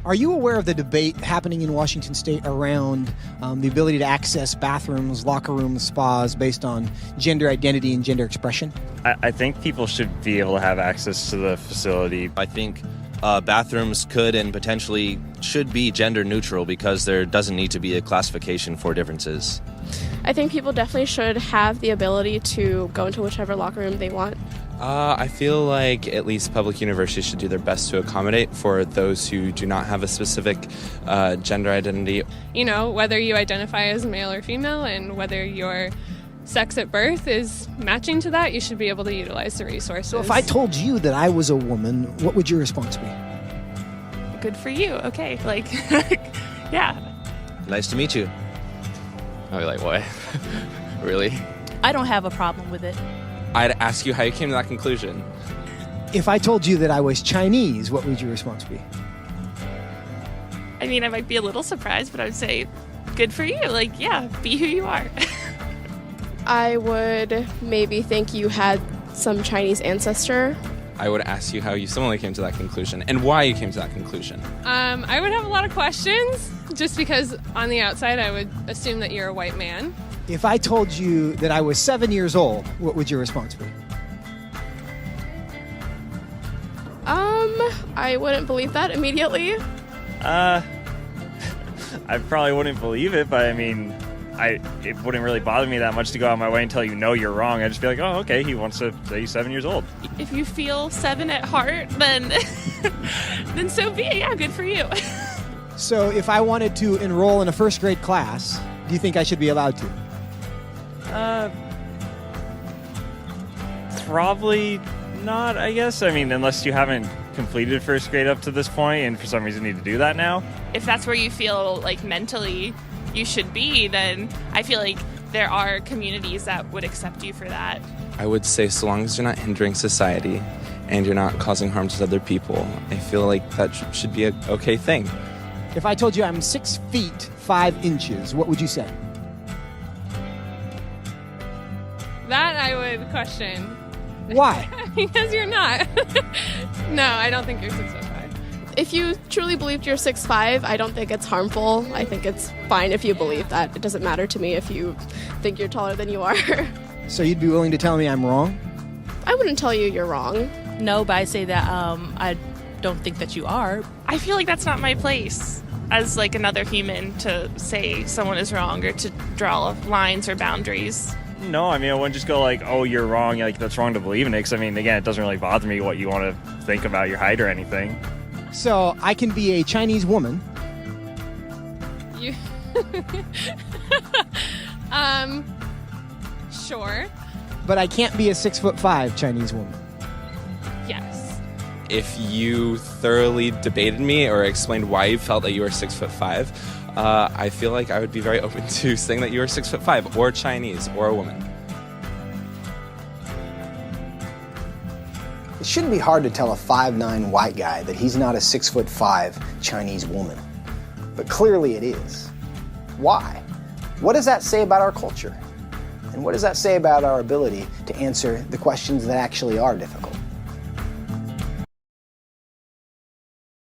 Are you aware of the debate happening in Washington State around the ability to access bathrooms, locker rooms, spas based on gender identity and gender expression? I think people should be able to have access to the facility. I think bathrooms could and potentially should be gender neutral because there doesn't need to be a classification for differences. I think people definitely should have the ability to go into whichever locker room they want. I feel like at least public universities should do their best to accommodate for those who do not have a specific gender identity. You know, whether you identify as male or female and whether your sex at birth is matching to that, you should be able to utilize the resources. So if I told you that I was a woman, what would your response be? Good for you. Okay. Like, yeah. Nice to meet you. I'd be like, what? Really? I don't have a problem with it. I'd ask you how you came to that conclusion. If I told you that I was Chinese, what would your response be? I mean, I might be a little surprised, but I would say, good for you. Like, yeah, be who you are. I would maybe think you had some Chinese ancestor. I would ask you how you similarly came to that conclusion and why you came to that conclusion. I would have a lot of questions just because on the outside I would assume that you're a white man. If I told you that I was 7 years old, what would your response be? I wouldn't believe that immediately. I probably wouldn't believe it, but I mean, it wouldn't really bother me that much to go out of my way and tell you, no, you're wrong. I'd just be like, oh, okay, he wants to say he's 7 years old. If you feel 7 at heart, then then so be it. Yeah, good for you. So if I wanted to enroll in a first grade class, do you think I should be allowed to? Probably not, I guess. I mean, unless you haven't completed first grade up to this point and for some reason need to do that now. If that's where you feel like mentally you should be, then I feel like there are communities that would accept you for that. I would say so long as you're not hindering society and you're not causing harm to other people, I feel like that should be an okay thing. If I told you I'm 6 feet 5 inches, what would you say? That I would question. Why? Because you're not. No, I don't think you're 6'5". If you truly believed you're 6'5", I don't think it's harmful. I think it's fine if you believe that. It doesn't matter to me if you think you're taller than you are. So you'd be willing to tell me I'm wrong? I wouldn't tell you you're wrong. No, but I say that I don't think that you are. I feel like that's not my place as like another human to say someone is wrong or to draw lines or boundaries. No, I mean, I wouldn't just go like, oh, you're wrong, like that's wrong to believe in it, because I mean, again, it doesn't really bother me what you want to think about your height or anything. So I can be a Chinese woman. You sure. But I can't be a 6'5" Chinese woman. Yes. If you thoroughly debated me or explained why you felt that you were 6'5", I feel like I would be very open to saying that you were 6'5", or Chinese, or a woman. It shouldn't be hard to tell a 5'9" white guy that he's not a 6'5" Chinese woman. But clearly it is. Why? What does that say about our culture? And what does that say about our ability to answer the questions that actually are difficult?